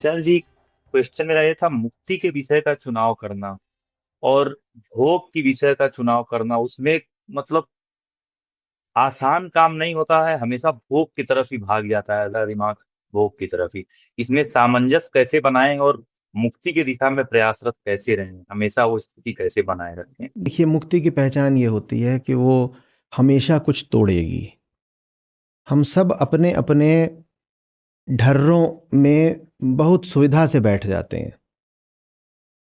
चल जी, क्वेश्चन मेरा ये था, मुक्ति के विषय का चुनाव करना और भोग की विषय का चुनाव करना, उसमें मतलब आसान काम नहीं होता है। हमेशा भोग की तरफ ही भाग जाता है ऐसा दिमाग, भोग की तरफ ही। इसमें सामंजस्य कैसे बनाएं और मुक्ति की दिशा में प्रयासरत कैसे रहें, हमेशा वो स्थिति कैसे बनाए रखें। देखिए, मुक्ति की पहचान ये होती है कि वो हमेशा कुछ तोड़ेगी। हम सब अपने अपने ढर्रों में बहुत सुविधा से बैठ जाते हैं।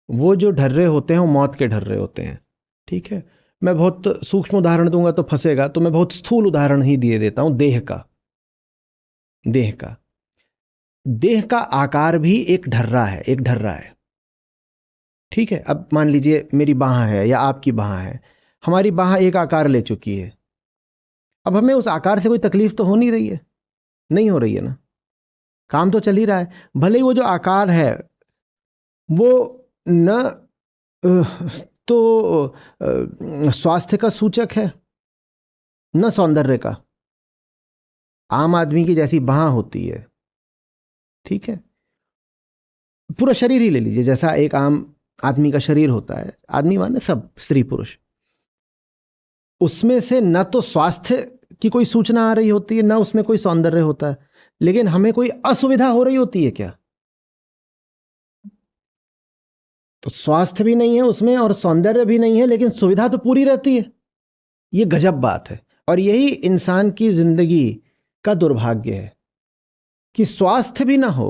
वो जो ढर्रे होते हैं वो मौत के ढर्रे होते हैं। ठीक है, मैं बहुत सूक्ष्म उदाहरण दूंगा तो फंसेगा, तो मैं बहुत स्थूल उदाहरण ही दिए देता हूं। देह का देह का आकार भी एक ढर्रा है, एक ढर्रा है। ठीक है, अब मान लीजिए मेरी बाह है या आपकी बाह है। हमारी बाह एक आकार ले चुकी है। अब हमें उस आकार से कोई तकलीफ तो हो नहीं रही है, नहीं हो रही है ना। काम तो चल ही रहा है। भले ही वो जो आकार है वो न तो स्वास्थ्य का सूचक है, न सौंदर्य का। आम आदमी की जैसी बाह होती है, ठीक है, पूरा शरीर ही ले लीजिए, जैसा एक आम आदमी का शरीर होता है। आदमी माने सब, स्त्री पुरुष। उसमें से न तो स्वास्थ्य की कोई सूचना आ रही होती है, न उसमें कोई सौंदर्य होता है। लेकिन हमें कोई असुविधा हो रही होती है क्या? तो स्वास्थ्य भी नहीं है उसमें और सौंदर्य भी नहीं है, लेकिन सुविधा तो पूरी रहती है। ये गजब बात है। और यही इंसान की जिंदगी का दुर्भाग्य है कि स्वास्थ्य भी ना हो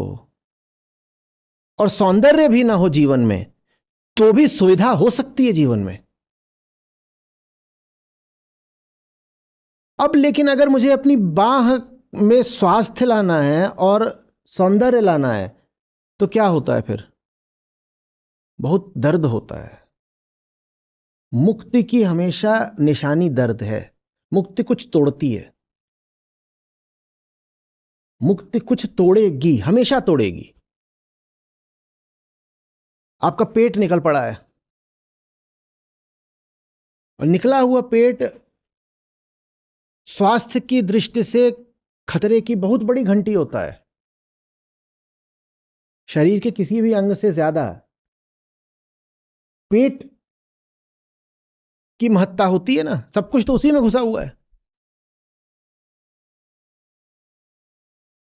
और सौंदर्य भी ना हो जीवन में, तो भी सुविधा हो सकती है जीवन में। अब लेकिन अगर मुझे अपनी बाह में स्वास्थ्य लाना है और सौंदर्य लाना है, तो क्या होता है फिर? बहुत दर्द होता है। मुक्ति की हमेशा निशानी दर्द है। मुक्ति कुछ तोड़ती है। मुक्ति कुछ तोड़ेगी, हमेशा तोड़ेगी। आपका पेट निकल पड़ा है, और निकला हुआ पेट स्वास्थ्य की दृष्टि से खतरे की बहुत बड़ी घंटी होता है। शरीर के किसी भी अंग से ज्यादा पेट की महत्ता होती है ना। सब कुछ तो उसी में घुसा हुआ है।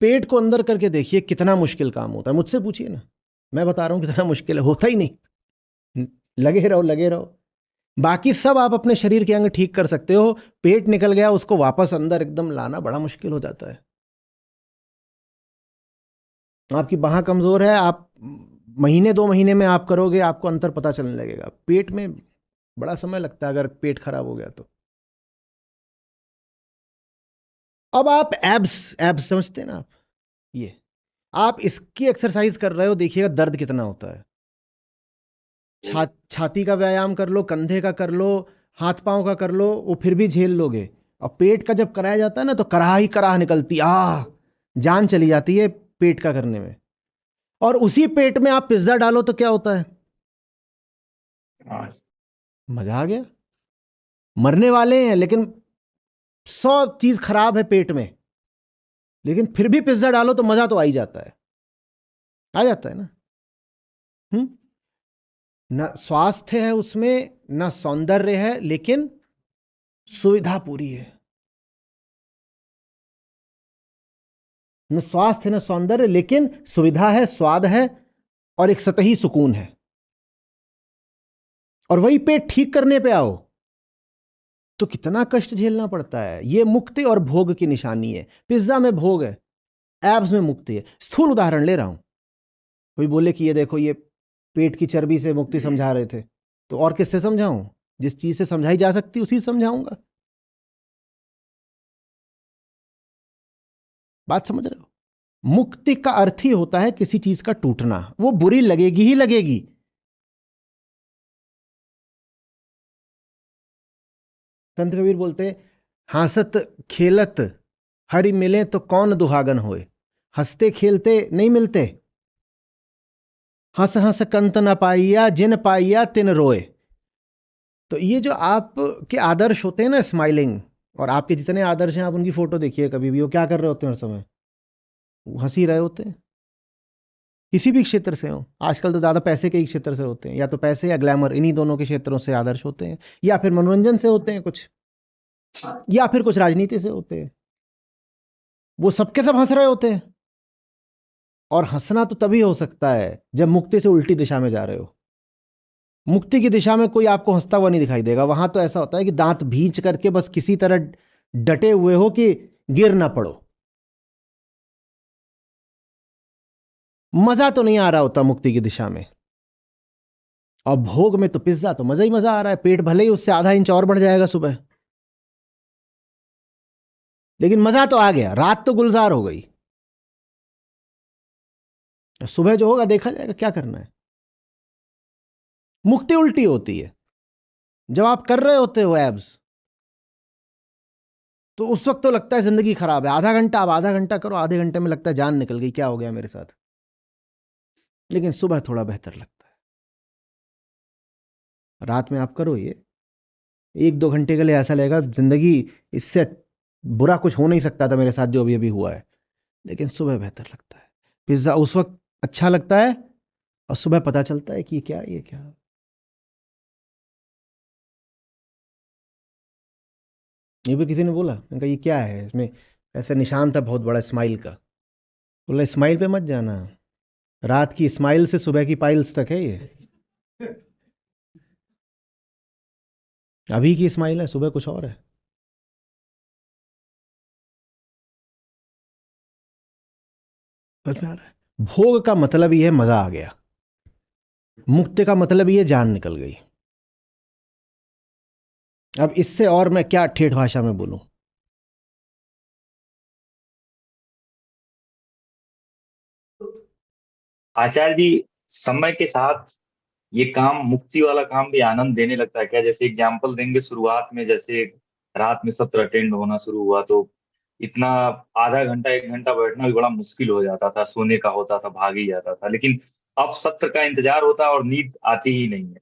पेट को अंदर करके देखिए कितना मुश्किल काम होता है। मुझसे पूछिए ना, मैं बता रहा हूं कितना मुश्किल है। होता ही नहीं। लगे रहो लगे रहो। बाकी सब आप अपने शरीर के अंग ठीक कर सकते हो। पेट निकल गया, उसको वापस अंदर एकदम लाना बड़ा मुश्किल हो जाता है। आपकी बाह कमजोर है, आप महीने 2 महीने में आप करोगे, आपको अंतर पता चलने लगेगा। पेट में बड़ा समय लगता है अगर पेट खराब हो गया तो। अब आप एब्स एब्स समझते हैं ना आप? ये आप इसकी एक्सरसाइज कर रहे हो, देखिएगा दर्द कितना होता है। छाती का व्यायाम कर लो, कंधे का कर लो, हाथ पांव का कर लो, वो फिर भी झेल लोगे। और पेट का जब कराया जाता है ना, तो कराह ही कराह निकलती, जान चली जाती है पेट का करने में। और उसी पेट में आप पिज्जा डालो तो क्या होता है? हाँ। मजा आ गया। मरने वाले हैं, लेकिन 100 चीज खराब है पेट में, लेकिन फिर भी पिज्जा डालो तो मजा तो आ ही जाता है। आ जाता है ना। हम्म। न स्वास्थ्य है उसमें, न सौंदर्य है, लेकिन सुविधा पूरी है। न स्वास्थ्य न सौंदर्य, लेकिन सुविधा है, स्वाद है, और एक सतही सुकून है। और वही पेट ठीक करने पे आओ तो कितना कष्ट झेलना पड़ता है। ये मुक्ति और भोग की निशानी है। पिज्जा में भोग है, एब्स में मुक्ति है। स्थूल उदाहरण ले रहा हूं। कोई बोले कि ये देखो, ये पेट की चर्बी से मुक्ति समझा रहे थे, तो और किससे समझाऊं? जिस चीज से समझाई जा सकती उसी से समझाऊंगा। बात समझ रहे हो? मुक्ति का अर्थ ही होता है किसी चीज का टूटना। वो बुरी लगेगी ही लगेगी। संत कबीर बोलते, हंसत खेलत हरि मिले तो कौन दुहागन होए। हंसते खेलते नहीं मिलते। हंस हंस कंत न पाइया, जिन पाइया तिन रोए। तो ये जो आप के आदर्श होते हैं ना, स्माइलिंग, और आपके जितने आदर्श हैं, आप उनकी फोटो देखिए कभी भी, वो क्या कर रहे होते हैं हर समय? वो हंस ही रहे होते हैं। किसी भी क्षेत्र से हो, आजकल तो ज़्यादा पैसे के ही क्षेत्र से होते हैं, या तो पैसे या ग्लैमर, इन्हीं दोनों के क्षेत्रों से आदर्श होते हैं, या फिर मनोरंजन से होते हैं कुछ, या फिर कुछ राजनीति से होते हैं। वो सबके सब हंस रहे होते हैं, और हंसना तो तभी हो सकता है जब मुक्ति से उल्टी दिशा में जा रहे हो। मुक्ति की दिशा में कोई आपको हंसता हुआ नहीं दिखाई देगा। वहां तो ऐसा होता है कि दांत भींच करके बस किसी तरह डटे हुए हो कि गिर ना पड़ो। मजा तो नहीं आ रहा होता मुक्ति की दिशा में। और भोग में तो पिज्जा तो मजा ही मजा आ रहा है, पेट भले ही उससे आधा इंच और बढ़ जाएगा सुबह, लेकिन मजा तो आ गया, रात तो गुलजार हो गई। सुबह जो होगा देखा जाएगा, क्या करना है। मुक्ति उल्टी होती है। जब आप कर रहे होते हो एब्स, तो उस वक्त तो लगता है जिंदगी खराब है। आधा घंटा, आप आधा घंटा करो, आधे घंटे में लगता है जान निकल गई, क्या हो गया मेरे साथ। लेकिन सुबह थोड़ा बेहतर लगता है। रात में आप करो ये, 1-2 घंटे के लिए ऐसा लगेगा जिंदगी इससे बुरा कुछ हो नहीं सकता था मेरे साथ जो अभी अभी हुआ है। लेकिन सुबह बेहतर लगता है। पिज्जा उस वक्त अच्छा लगता है, और सुबह पता चलता है कि ये क्या, ये क्या। ये भी किसी ने बोला, मैंने कहा ये क्या है, इसमें ऐसा निशान था बहुत बड़ा स्माइल का। बोला स्माइल पे मत जाना, रात की स्माइल से सुबह की पाइल्स तक है ये। अभी की स्माइल है, सुबह कुछ और है। समझ में आ रहा है। भोग का मतलब ये है मजा आ गया, मुक्ति का मतलब ये जान निकल गई। अब इससे और मैं क्या ठेठ भाषा में बोलूं। आचार्य जी, समय के साथ ये काम, मुक्ति वाला काम भी आनंद देने लगता है क्या? जैसे एग्जाम्पल देंगे, शुरुआत में जैसे रात में सत्र अटेंड होना शुरू हुआ तो इतना आधा घंटा 1 घंटा बैठना भी बड़ा मुश्किल हो जाता था, सोने का होता था, भाग ही जाता था। लेकिन अब सत्र का इंतजार होता है और नींद आती ही नहीं है।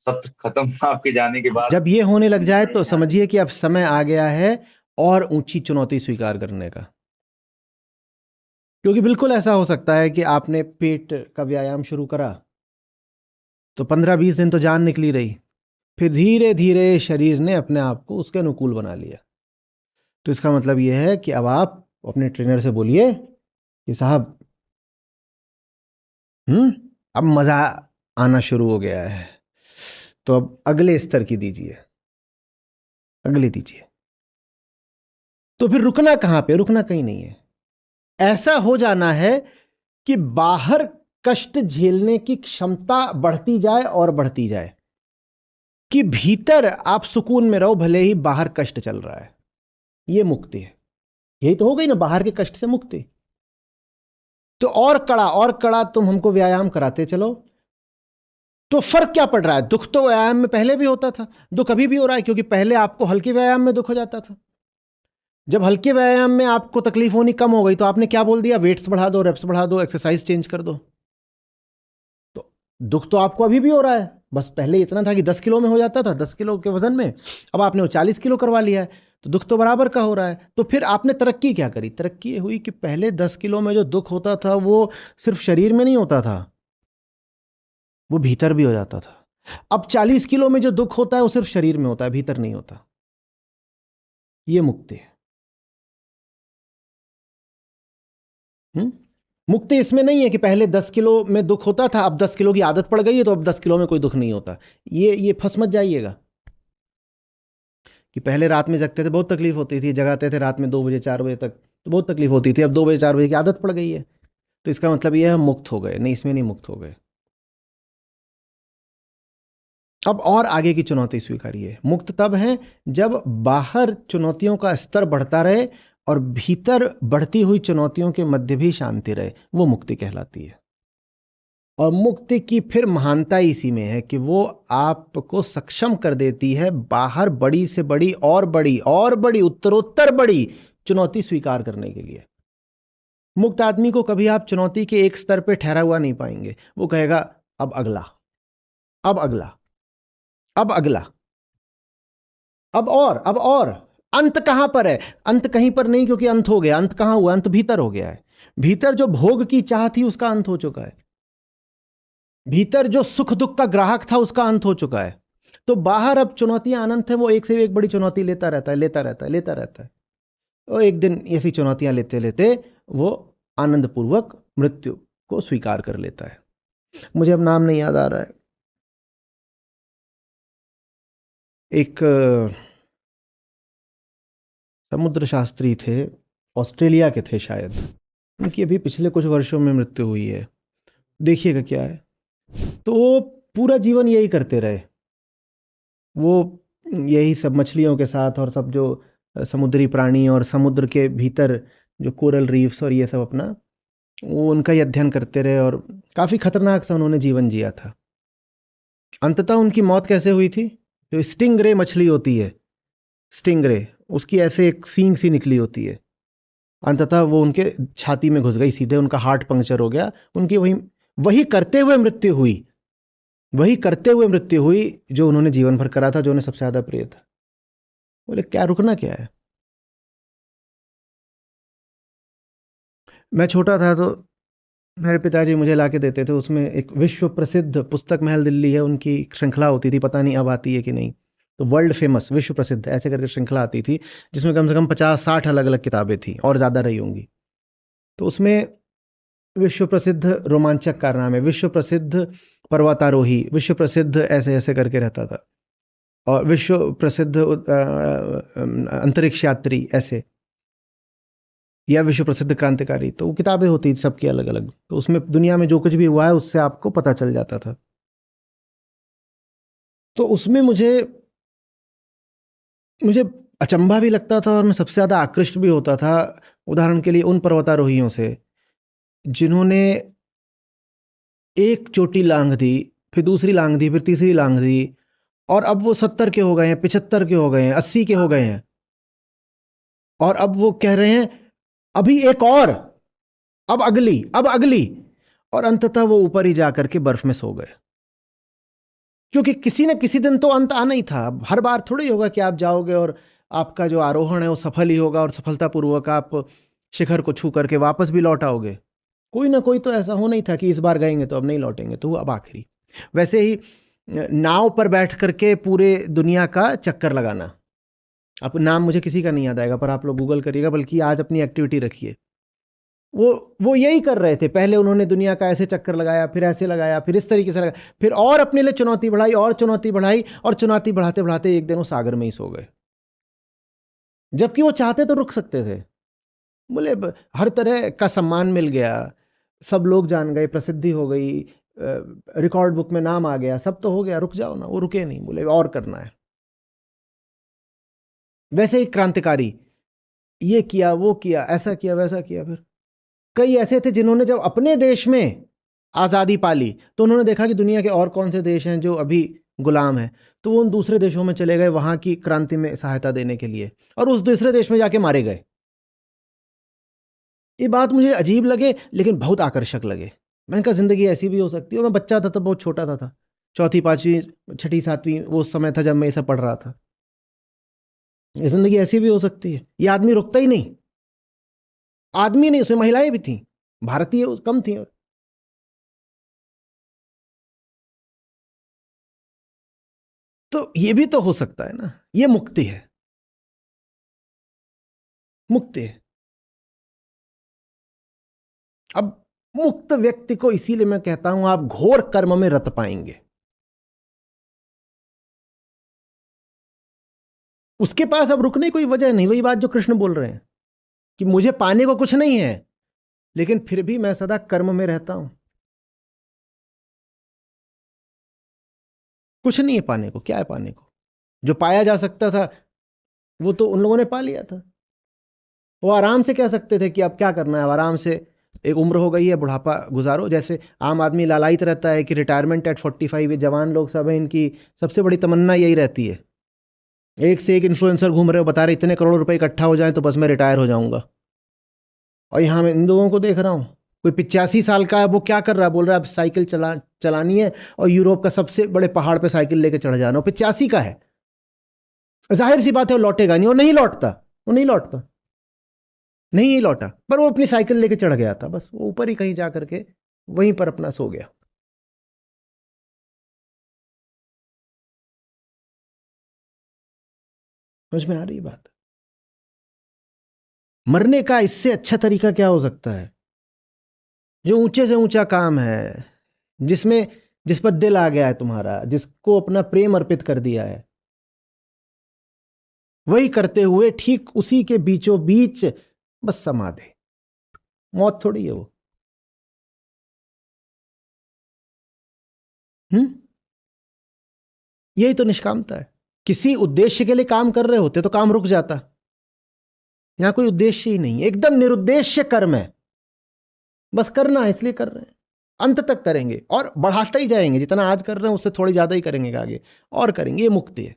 सत्र खत्म आपके जाने के बाद जब ये होने लग नींद जाए तो नहीं आती। समझिए कि अब समय आ गया है और ऊंची चुनौती स्वीकार करने का। क्योंकि बिल्कुल ऐसा हो सकता है कि आपने पेट का व्यायाम शुरू करा, तो 15-20 दिन तो जान निकली रही, फिर धीरे धीरे शरीर ने अपने आप को उसके अनुकूल बना लिया। तो इसका मतलब यह है कि अब आप अपने ट्रेनर से बोलिए कि साहब, अब मजा आना शुरू हो गया है, तो अब अगले स्तर की दीजिए, अगले दीजिए। तो फिर रुकना कहां पे, रुकना कहीं नहीं है। ऐसा हो जाना है कि बाहर कष्ट झेलने की क्षमता बढ़ती जाए और बढ़ती जाए, कि भीतर आप सुकून में रहो भले ही बाहर कष्ट चल रहा है। ये मुक्ति है। यही तो हो गई ना, बाहर के कष्ट से मुक्ति। तो और कड़ा तुम हमको व्यायाम कराते चलो, तो फर्क क्या पड़ रहा है। दुख तो व्यायाम में पहले भी होता था, दुख अभी भी हो रहा है, क्योंकि पहले आपको हल्के व्यायाम में दुख हो जाता था। जब हल्के व्यायाम में आपको तकलीफ होनी कम हो गई तो आपने क्या बोल दिया, वेट्स बढ़ा दो, रेप्स बढ़ा दो, एक्सरसाइज चेंज कर दो। तो दुख तो आपको अभी भी हो रहा है, बस पहले इतना था कि 10 किलो में हो जाता था, 10 किलो के वजन में, अब आपने वो 40 किलो करवा लिया है, तो दुख तो बराबर का हो रहा है। तो फिर आपने तरक्की क्या करी, तरक्की ये हुई कि पहले 10 किलो में जो दुख होता था वो सिर्फ शरीर में नहीं होता था, वो भीतर भी हो जाता था। अब 40 किलो में जो दुख होता है वो सिर्फ शरीर में होता है, भीतर नहीं होता। ये मुक्ति है। मुक्ति इसमें नहीं है कि पहले 10 किलो में दुख होता था, अब 10 किलो की आदत पड़ गई है तो अब 10 किलो में कोई दुख नहीं होता। ये फंस मत जाइएगा कि पहले रात में जगते थे बहुत तकलीफ होती थी, जगाते थे रात में 2 बजे 4 बजे तक तो बहुत तकलीफ होती थी, अब 2 बजे 4 बजे की आदत पड़ गई है तो इसका मतलब ये है हम मुक्त हो गए। नहीं, इसमें नहीं मुक्त हो गए। अब और आगे की चुनौती स्वीकारिए। मुक्त तब है जब बाहर चुनौतियों का स्तर बढ़ता रहे और भीतर बढ़ती हुई चुनौतियों के मध्य भी शांति रहे, वो मुक्ति कहलाती है। और मुक्ति की फिर महानता इसी में है कि वो आपको सक्षम कर देती है बाहर बड़ी से बड़ी और बड़ी और बड़ी उत्तरोत्तर बड़ी चुनौती स्वीकार करने के लिए। मुक्त आदमी को कभी आप चुनौती के एक स्तर पे ठहरा हुआ नहीं पाएंगे। वो कहेगा अब अगला, अब अगला, अब अगला, अब और। अंत कहां पर है, अंत कहीं पर नहीं, क्योंकि अंत हो गया। अंत कहां हुआ, अंत भीतर हो गया है। भीतर जो भोग की चाह थी उसका अंत हो चुका है, भीतर जो सुख दुख का ग्राहक था उसका अंत हो चुका है। तो बाहर अब चुनौतियां अनंत है, वो एक से एक बड़ी चुनौती लेता रहता है, लेता रहता है, लेता रहता है। और एक दिन ऐसी चुनौतियां लेते लेते वो आनंद पूर्वक मृत्यु को स्वीकार कर लेता है। मुझे अब नाम नहीं याद आ रहा है, एक समुद्र शास्त्री थे, ऑस्ट्रेलिया के थे शायद, उनकी अभी पिछले कुछ वर्षों में मृत्यु हुई है। देखिएगा क्या है। तो वो पूरा जीवन यही करते रहे, वो यही सब मछलियों के साथ और सब जो समुद्री प्राणी और समुद्र के भीतर जो कोरल रीफ्स और ये सब अपना वो उनका ही अध्ययन करते रहे, और काफ़ी खतरनाक सा उन्होंने जीवन जिया था। अंततः उनकी मौत कैसे हुई थी? जो स्टिंगरे मछली होती है, स्टिंगरे, उसकी ऐसे एक सींग सी निकली होती है, अंततः वो उनके छाती में घुस गई सीधे, उनका हार्ट पंक्चर हो गया, उनकी वही वही करते हुए मृत्यु हुई, वही करते हुए मृत्यु हुई जो उन्होंने जीवन भर करा था, जो उन्हें सबसे ज़्यादा प्रिय था। बोले क्या रुकना क्या है। मैं छोटा था तो मेरे पिताजी मुझे ला के देते थे, उसमें एक विश्व प्रसिद्ध पुस्तक महल दिल्ली है, उनकी श्रृंखला होती थी, पता नहीं अब आती है कि नहीं, तो वर्ल्ड फेमस, विश्व प्रसिद्ध ऐसे करके श्रृंखला आती थी, जिसमें कम से कम 50-60 अलग अलग किताबें थी और ज़्यादा रही होंगी। तो उसमें विश्व प्रसिद्ध रोमांचक कारनामे, विश्व प्रसिद्ध पर्वतारोही, विश्व प्रसिद्ध ऐसे ऐसे करके रहता था, और विश्व प्रसिद्ध अंतरिक्ष यात्री ऐसे, या विश्व प्रसिद्ध क्रांतिकारी, तो वो किताबें होती थी सबकी अलग अलग, तो उसमें दुनिया में जो कुछ भी हुआ है उससे आपको पता चल जाता था। तो उसमें मुझे मुझे अचंभा भी लगता था और मैं सबसे ज़्यादा आकृष्ट भी होता था, उदाहरण के लिए उन पर्वतारोहियों से जिन्होंने एक चोटी लांघ दी, फिर दूसरी लांघ दी, फिर तीसरी लांघ दी, और अब वो 70 के हो गए हैं, 75 के हो गए हैं, 80 के हो गए हैं, और अब वो कह रहे हैं अभी एक और, अब अगली, अब अगली, और अंततः वो ऊपर ही जाकर के बर्फ में सो गए। क्योंकि किसी न किसी दिन तो अंत आना ही था। हर बार थोड़ी होगा कि आप जाओगे और आपका जो आरोहण है वो सफल ही होगा और सफलतापूर्वक आप शिखर को छू करके वापस भी लौट आओगे। कोई ना कोई तो ऐसा होना ही था कि इस बार गएंगे तो अब नहीं लौटेंगे, तो वो अब आखिरी। वैसे ही नाव पर बैठ करके पूरे दुनिया का चक्कर लगाना, अब नाम मुझे किसी का नहीं याद आएगा पर आप लोग गूगल करिएगा, बल्कि आज अपनी एक्टिविटी रखिए। वो यही कर रहे थे, पहले उन्होंने दुनिया का ऐसे चक्कर लगाया, फिर ऐसे लगाया, फिर इस तरीके से लगाया, फिर और अपने लिए चुनौती बढ़ाई और चुनौती बढ़ाई, और चुनौती बढ़ाते बढ़ाते एक दिन वो सागर में ही सो गए, जबकि वो चाहते तो रुक सकते थे। बोले हर तरह का सम्मान मिल गया, सब लोग जान गए, प्रसिद्धि हो गई, रिकॉर्ड बुक में नाम आ गया, सब तो हो गया, रुक जाओ ना। वो रुके नहीं, बोले और करना है। वैसे ही क्रांतिकारी, ये किया, वो किया, ऐसा किया, वैसा किया। फिर कई ऐसे थे जिन्होंने जब अपने देश में आज़ादी पाली तो उन्होंने देखा कि दुनिया के और कौन से देश हैं जो अभी गुलाम हैं, तो वो उन दूसरे देशों में चले गए वहाँ की क्रांति में सहायता देने के लिए, और उस दूसरे देश में जाके मारे गए। ये बात मुझे अजीब लगे लेकिन बहुत आकर्षक लगे। मैंने कहा ज़िंदगी ऐसी भी हो सकती है। और मैं बच्चा था, तब बहुत छोटा था, चौथी पाँचवीं छठी सातवीं वो उस समय था जब मैं ये सब पढ़ रहा था। ये ज़िंदगी ऐसी भी हो सकती है। ये आदमी रुकता ही नहीं, आदमी नहीं, उसमें महिलाएं भी थीं, भारतीय कम थी। तो ये भी तो हो सकता है ना, ये मुक्ति है, मुक्ति है। अब मुक्त व्यक्ति को इसीलिए मैं कहता हूं आप घोर कर्म में रत पाएंगे। उसके पास अब रुकने की कोई वजह नहीं। वही बात जो कृष्ण बोल रहे हैं कि मुझे पाने को कुछ नहीं है, लेकिन फिर भी मैं सदा कर्म में रहता हूं। कुछ नहीं है पाने को, क्या है पाने को? जो पाया जा सकता था वो तो उन लोगों ने पा लिया था। वो आराम से कह सकते थे कि अब क्या करना है, आराम से एक उम्र हो गई है, बुढ़ापा गुजारो। जैसे आम आदमी लालायित रहता है कि रिटायरमेंट एट 45, ये जवान लोग सब हैं, इनकी सबसे बड़ी तमन्ना यही रहती है। एक से एक इन्फ्लुएंसर घूम रहे हो, बता रहे इतने करोड़ रुपए इकट्ठा हो जाए तो बस मैं रिटायर हो जाऊंगा। और यहाँ मैं इन लोगों को देख रहा हूँ, कोई 85 साल का है, वो क्या कर रहा है, बोल रहा है अब साइकिल चलानी है और यूरोप का सबसे बड़े पहाड़ पे साइकिल लेके चढ़ जाना। वो 85 का है, जाहिर सी बात है वो लौटेगा नहीं, वो नहीं लौटता, वो नहीं लौटता। नहीं लौटा, पर वो अपनी साइकिल लेके चढ़ गया था, बस वो ऊपर ही कहीं जा करके वहीं पर अपना सो गया। समझ में आ रही बात? मरने का इससे अच्छा तरीका क्या हो सकता है? जो ऊंचे से ऊंचा काम है, जिसमें जिस पर दिल आ गया है तुम्हारा, जिसको अपना प्रेम अर्पित कर दिया है, वही करते हुए ठीक उसी के बीचों बीच बस समाधि। मौत थोड़ी है वो। यही तो निष्कामता है। किसी उद्देश्य के लिए काम कर रहे होते तो काम रुक जाता। यहां कोई उद्देश्य ही नहीं है, एकदम निरुद्देश्य कर्म है, बस करना है इसलिए कर रहे हैं, अंत तक करेंगे और बढ़ाते ही जाएंगे, जितना आज कर रहे हैं उससे थोड़ी ज्यादा ही करेंगे आगे, और करेंगे। ये मुक्ति है।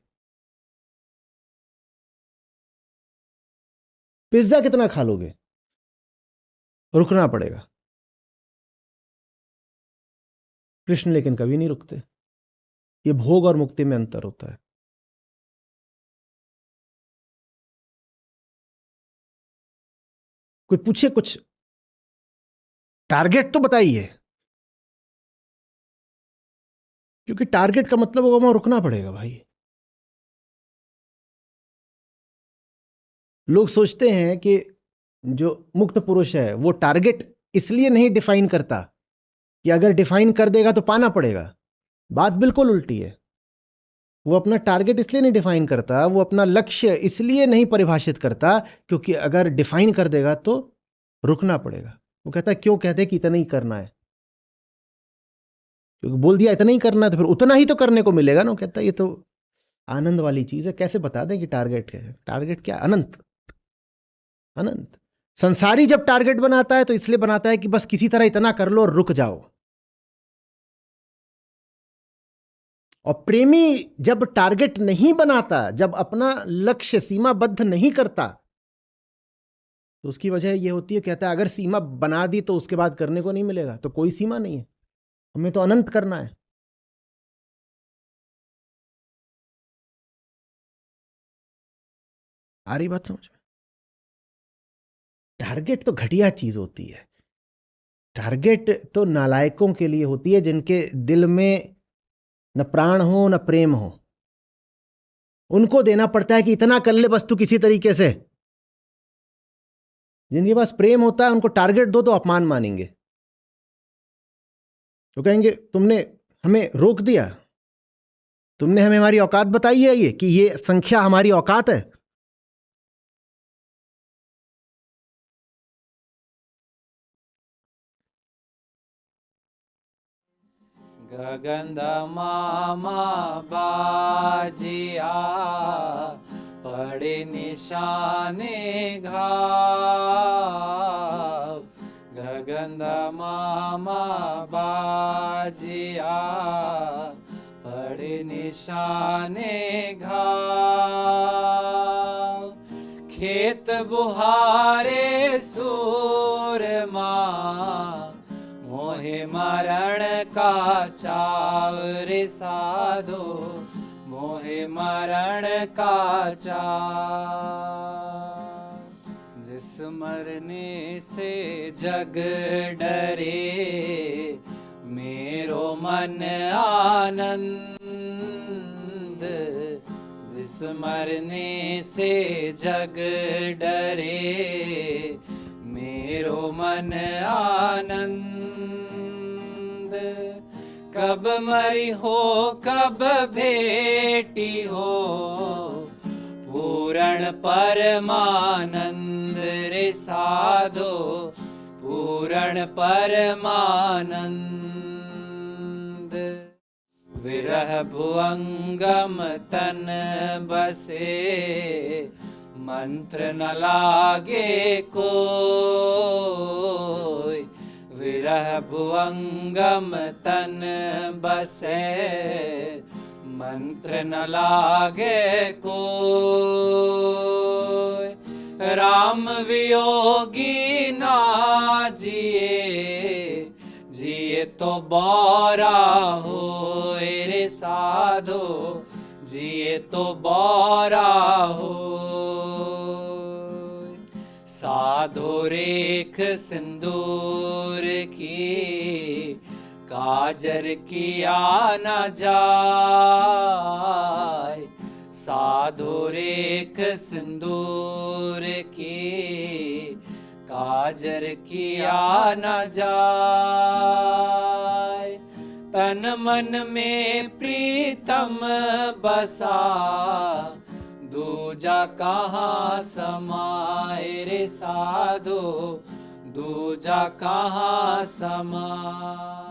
पिज्जा कितना खा लोगे? रुकना पड़ेगा। कृष्ण लेकिन कभी नहीं रुकते। ये भोग और मुक्ति में अंतर होता है। कोई पूछे कुछ टारगेट तो बताइए, क्योंकि टारगेट का मतलब होगा वहां रुकना पड़ेगा भाई। लोग सोचते हैं कि जो मुक्त पुरुष है वो टारगेट इसलिए नहीं डिफाइन करता कि अगर डिफाइन कर देगा तो पाना पड़ेगा। बात बिल्कुल उल्टी है। वो अपना टारगेट इसलिए नहीं डिफाइन करता, वो अपना लक्ष्य इसलिए नहीं परिभाषित करता क्योंकि अगर डिफाइन कर देगा तो रुकना पड़ेगा। वो कहता है, क्यों? कहते हैं कि इतना ही करना है, क्योंकि बोल दिया इतना ही करना है तो फिर उतना ही तो करने को मिलेगा ना। वो कहता है ये तो आनंद वाली चीज है, कैसे बता दें कि टारगेट है? टारगेट क्या? अनंत। अनंत। संसारी जब टारगेट बनाता है तो इसलिए बनाता है कि बस किसी तरह इतना कर लो और रुक जाओ। और प्रेमी जब टारगेट नहीं बनाता, जब अपना लक्ष्य सीमाबद्ध नहीं करता, तो उसकी वजह यह होती है, कहता है अगर सीमा बना दी तो उसके बाद करने को नहीं मिलेगा, तो कोई सीमा नहीं है, हमें तो अनंत करना है। आ रही बात समझ में? टारगेट तो घटिया चीज होती है। टारगेट तो नालायकों के लिए होती है, जिनके दिल में न प्राण हो न प्रेम हो। उनको देना पड़ता है कि इतना कर ले बस तू किसी तरीके से। जिनके पास प्रेम होता है उनको टारगेट दो तो अपमान मानेंगे। तो कहेंगे तुमने हमें रोक दिया, तुमने हमें हमारी औकात बताई है, ये कि ये संख्या हमारी औकात है। गगन मामा बाजिया पड़े निशाने घाव। गगन मामा बाजिया पड़े निशाने घाव। खेत बुहारे सूरमा मोहे मरण का चाव रे साधो, मोहे मरण का चाव। जिस मरने से जग डरे मेरो मन आनंद। जिस मरने से जग डरे मेरो मन आनंद। कब मरी हो कब भेटी हो पूर्ण परमानंद रे साधो, पूर्ण परमानंद। विरह भुअंगम तन बसे मंत्र न लागे कोई। विरह भुअंगम तन बसे मंत्र न लागे कोई। राम वियोगी ना जिए, जिए तो बौरा हो रे साधो, जिए तो बौरा हो। साधो रेख सिंदूर की काजर किया न जाय। साधो रेख सिंदूर की काजर किया न जाय। तन मन में प्रीतम बसा दूजा कहाँ समाए रे साधो, दूजा कहाँ समाए।